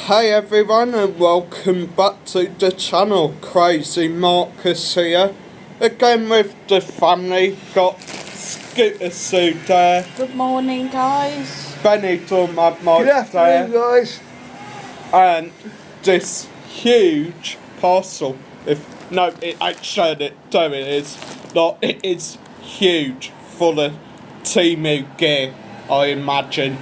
Hey everyone and welcome back to the channel. Crazy Marcus here. Again with the family. Got Scooter Sue there. Good morning, guys. Benny Dunlap Good afternoon, there. guys. And this huge parcel. It ain't showing it, there it is. No, it is huge, full of Temu gear, I imagine.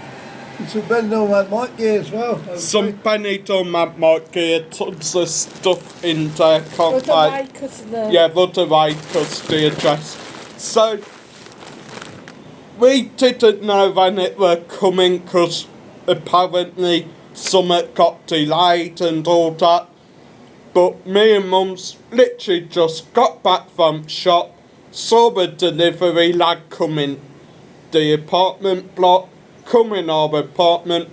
And some Ben Nomad Mike gear as well. Some Benny Dunlap might gear, tons of stuff in there, can't Rudder because the Yeah, Rudder because the address. So, we didn't know when it were coming because apparently Summit got delayed and all that. But me and Mum's literally just got back from shop, saw the delivery lad come in the apartment block, come in our apartment,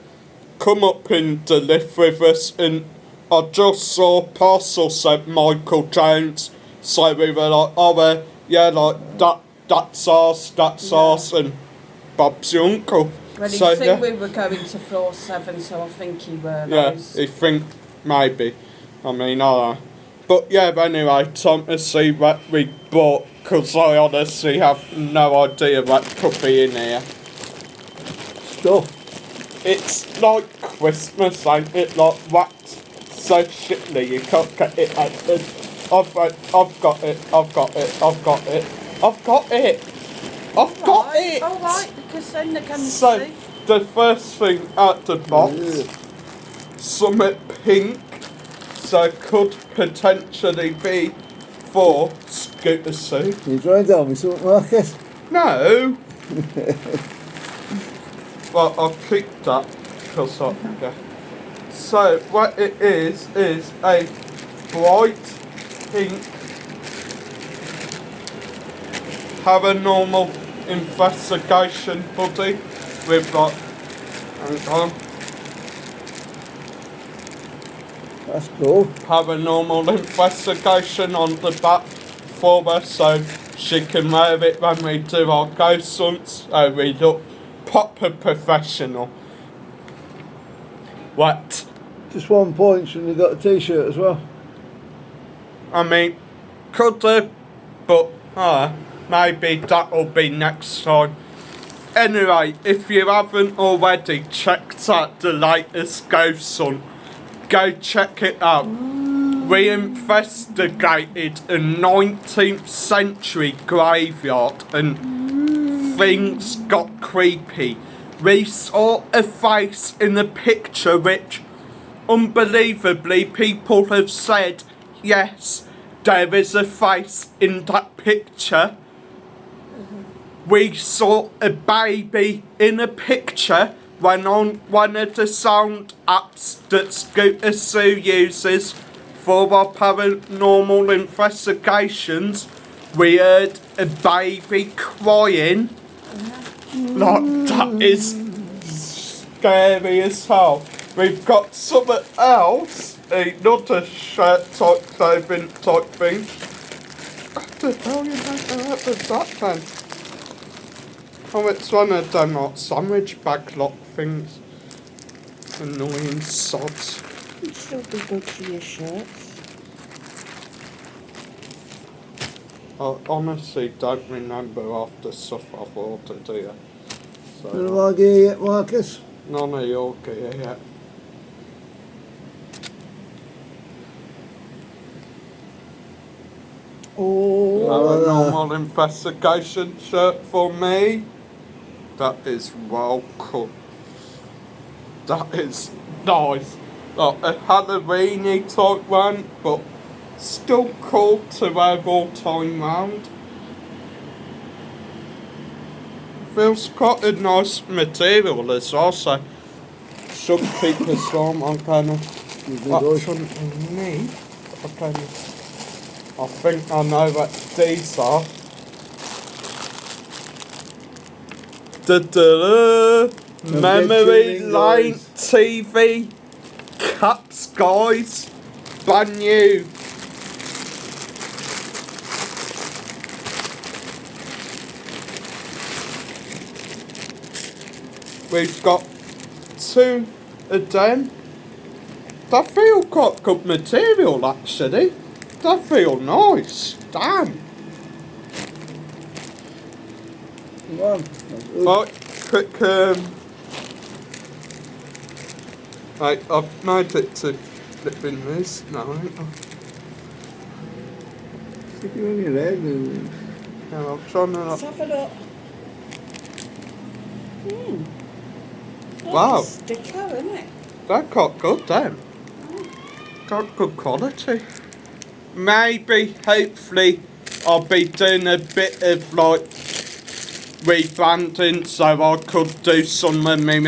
come up and deliver with us, and I just saw parcel said Michael Jones, so we were like, oh yeah, like that's ours, and Bob's your uncle. well, he So said yeah, we were going to floor 7, so I think he were yeah, those. I think maybe, I mean, I don't know. But yeah, anyway, time to see what we bought, because I honestly have no idea what could be in here. Stuff. It's like Christmas, ain't it? Like wrapped so shitly you can't get it open. I've got it. I've got it. All right, because then they can So see. the first thing out the box, something pink, so could potentially be for Scooter Sue. Can you try and tell me something, Marcus? No. Well, I'll keep that because I forget. So what it is a bright pink paranormal investigation hoodie with like, hang on, That's cool. paranormal investigation on the back for her so she can wear it when we do our ghost hunts, so we look proper professional. What? Just 1 point and you got a t-shirt as well. I mean, could do, but maybe that'll be next time. Anyway, if you haven't already checked out the latest ghost hunt, go check it out. We investigated a 19th century graveyard and things got creepy. We saw a face in the picture which, unbelievably, people have said, yes, there is a face in that picture. We saw a baby in a picture when on one of the sound apps that Scooter Sue uses for our paranormal investigations. We heard a baby crying. Like, that is scary as hell. We've got something else, another shirt type clothing type thing. What the hell you make with that then? Oh, it's one of them like sandwich bag lock things. Annoying sods. It'd still be good for your shirts. I honestly don't remember half the stuff I've ordered here. None So, of our gear yet, Marcus? none of your gear yet. Oh, Paranormal investigation shirt for me. That is well cool. That is nice. Like a Halloween-y type one, but still cool to wear all time round. Feels quite a nice material as well, so should keep the storm. I'm kind of watch underneath. I think I know what these are. Da-da-da. Memory Lane TV caps, guys. Brand new. We've got two of them. They feel quite good material actually. They feel nice. Damn. Come on. Right, quick right, I've made it to flipping this now, ain't I? Stick it on your head. Yeah, I'm trying to Let's have a look. Wow. Sticker, isn't it? They're quite good then. Got good quality. Maybe, hopefully, I'll be doing a bit of like rebranding so I could do some of me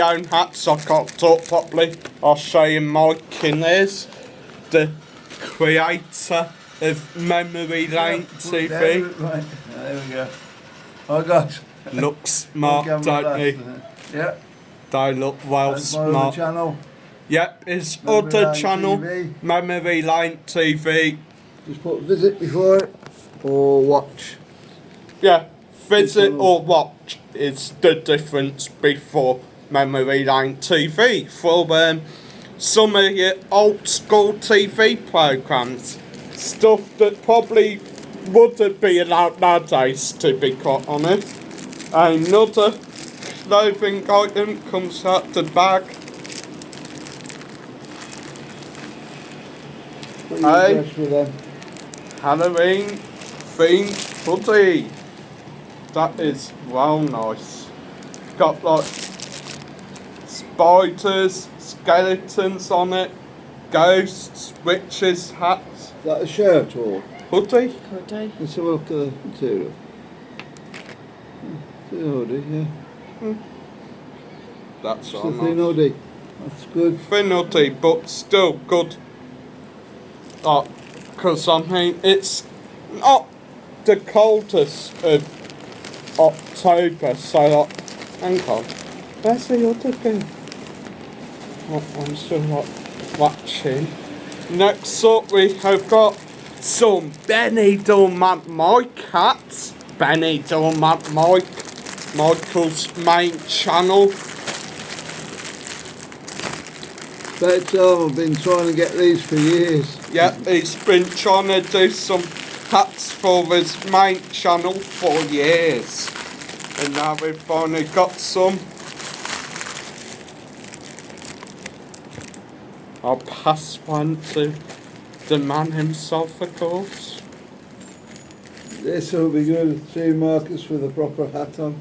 own hats I can't talk properly. I'll show you Mike in this, the creator of Memory Lane TV. Right. There we go. Oh gosh. Looks smart, don't he? Yeah. They look well That's my other smart. channel. Yep, his Memory other Lane channel, TV. Memory Lane TV. Just put visit before it or watch. Yeah, visit It's or watch is the difference before Memory Lane TV for some of your old school TV programmes. Stuff that probably wouldn't be allowed nowadays, to be quite honest. Another clothing item comes out the bag. What Hey. you dress for them? Halloween themed hoodie. That is well nice. Got like spiders, skeletons on it, ghosts, witches, hats, Is that a shirt or? hoodie. Hoodie. Let's have a look at the material. It's a hoodie, yeah. That's It's a all thin nice. hoodie. That's good. Thin hoodie, but still good. Because I mean, it's not the coldest of October, so like, hang on, where's the other thing? Oh, I'm still not watching. Next up, we have got some Benny Dunlap Mike hats. Benny Dunlap Mike, Michael's main channel. That time I've been trying to get these for years. Yep, he's been trying to do some hats for his main channel for years. And now we've finally got some. I'll pass one to the man himself, of course. This will be good. See Marcus with a proper hat on.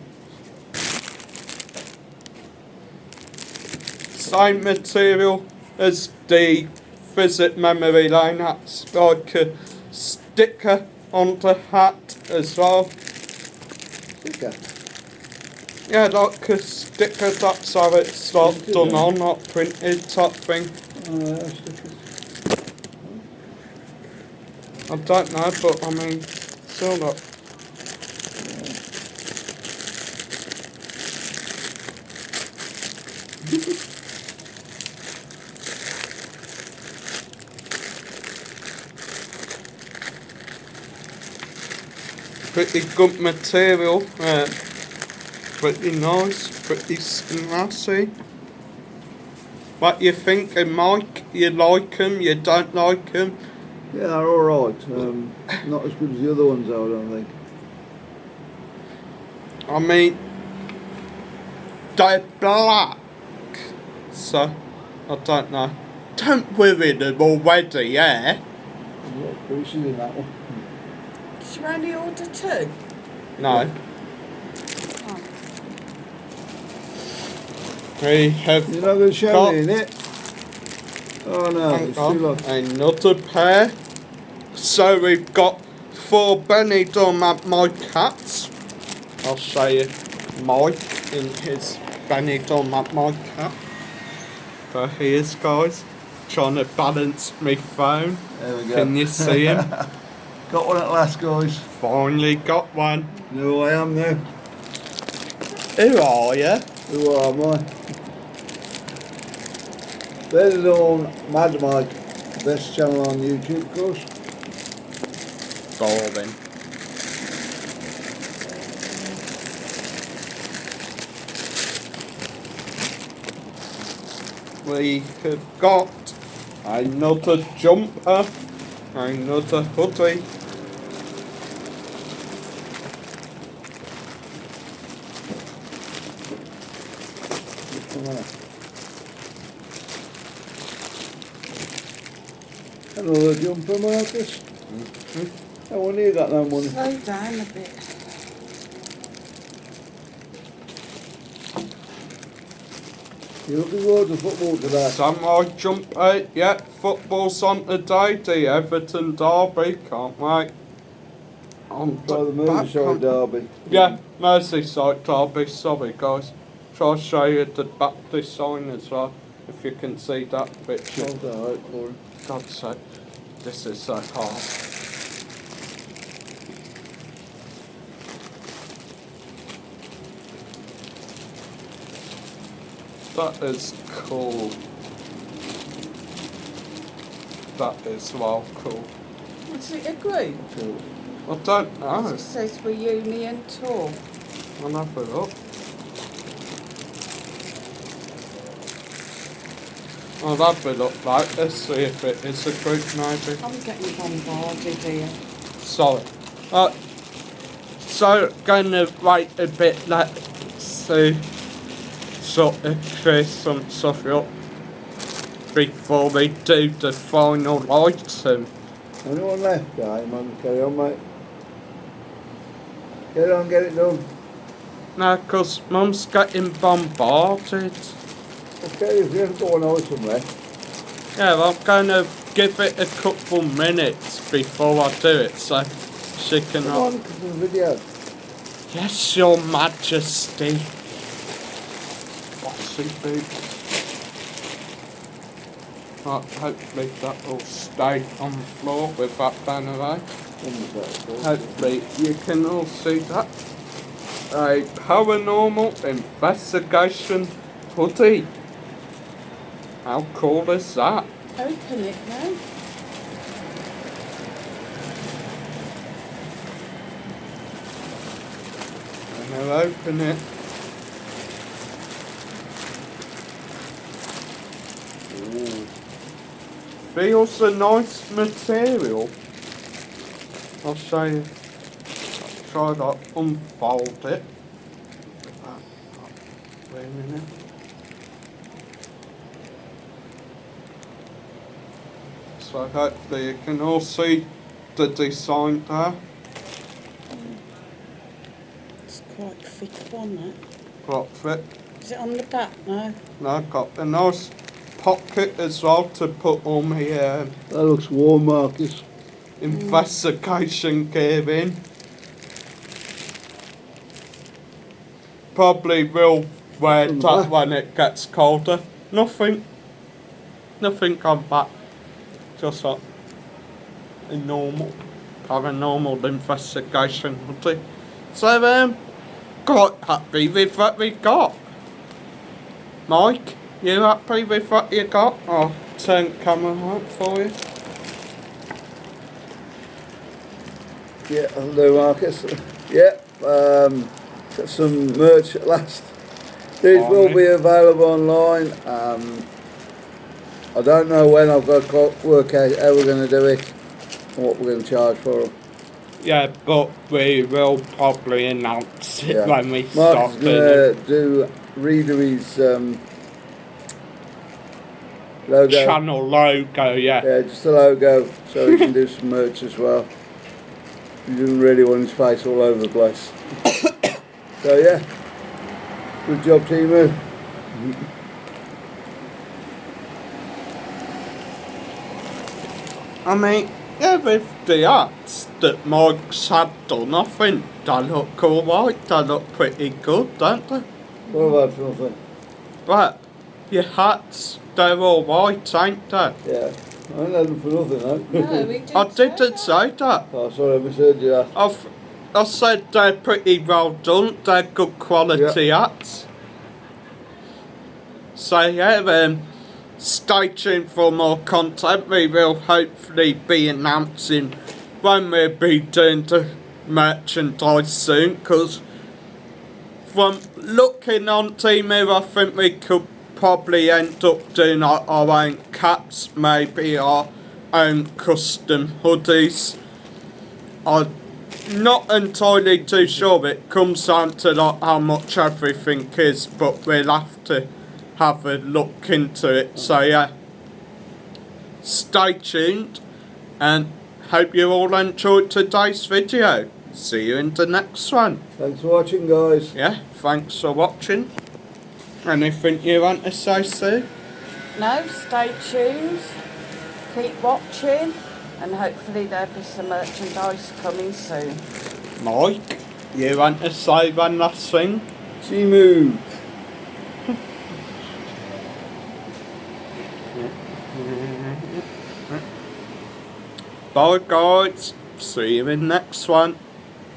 Same material as the Visit Memory Lane hats, like a sticker on the hat as well. Sticker. Yeah, like a sticker, that's how it's like Printed, done yeah. on, not printed type thing. Oh, yeah, stickers. I don't know, but I mean, still like. Pretty good material, pretty nice, pretty snazzy. What you thinking, Mike? You like 'em, you don't like 'em? Yeah, they're alright. Not as good as the other ones, though, I don't think. I mean, they're black, so I don't know. Don't worry them already, yeah? There's a lot of creases in that one. Did you only order 2? No. Oh. We have You're not going to show got me in it? Oh no, hang it's on, too long. another pair. So we've got 4 Benny Dunlap Mike hats. I'll show you Mike in his Benny Dunlap Mike hat. There he is, guys. Trying to balance my phone. There we go. Can you see him? Got one at last, guys. Finally got one. You know who I am now? Who are you? Who am I? Better known Mad Mike, best channel on YouTube, of course. Boring. we have got another jumper, another hoodie. Come on. Another jumper, Marcus. I wonder you got no money. Slow down a bit. You're looking forward to football today. Samurai jumper, yeah, football's on today, the Everton derby, can't wait. On Try the back Merseyside on- derby. Yeah, Merseyside derby, sorry guys. Try to show you the Baptist sign as well, if you can see that picture. Hold that out for him. God's sake, this is so hard. That is cool. That is well cool. Is it a group? I don't know. It says reunion tour. I'll have a look. I'll have a look, right? Let's see if it is a group, maybe. I'm getting bombarded here. Sorry. So, gonna wait a bit, let's see. Sort of clear some stuff up before we do the final item. Anyone left, guy? Man, carry on, mate. Get on, get it done. No, because Mum's getting bombarded. Okay, if you haven't got one item left. Yeah, I'm gonna give it a couple minutes before I do it, so she can... Come on, because of the video. Yes, Your Majesty. Bossy boots. Right, hopefully that will stay on the floor with that banner there. Hopefully you can all see that. A paranormal investigation hoodie. How cool is that? Open it now. And I'll open it. Ooh. Feels a nice material. I'll show you. Try to unfold it. Wait a minute. So hopefully you can all see the design there. It's quite thick one, that. Quite fit. Is it on the back now? Now I've got a nice pocket as well to put all my That looks warm, Marcus. investigation gear in. Probably will wear that when it gets colder. Nothing on back. Just like a normal paranormal investigation hoodie. So quite happy with what we got. Mike, you happy with what you got? I'll turn the camera out for you. Yeah, I'll do, Marcus. Yeah, got some merch at last. These will be available online. I don't know when. I've got to work out how we're going to do it and what we're going to charge for them. Yeah, but we will probably announce it Yeah. when we Marcus start is doing going to redo his logo. channel logo, yeah. Yeah, just a logo, so he can do some merch as well. He doesn't really want his face all over the place. So yeah, good job, Temu. I mean, yeah, with the arts that Mike's had done, I think they look alright, they look pretty good, don't they? What about for nothing? But your hats, they're alright, ain't they? Yeah, I ain't had them for nothing, though. No, we didn't I didn't say that. Oh, sorry, I misheard you that. I said they're pretty well done, they're good quality hats. So yeah, stay tuned for more content. We will hopefully be announcing when we'll be doing the merchandise soon, because from looking on Temu, I think we could probably end up doing our own caps, maybe our own custom hoodies. I'm not entirely too sure. It comes down to like how much everything is, but we'll have to have a look into it. So yeah, stay tuned and hope you all enjoyed today's video. See you in the next one. Thanks for watching, guys. Yeah, thanks for watching. Anything you want to say, Sue? No, stay tuned, keep watching, and hopefully there'll be some merchandise coming soon. Mike, you want to say one last thing? Temu. Bye guys, see you in next one.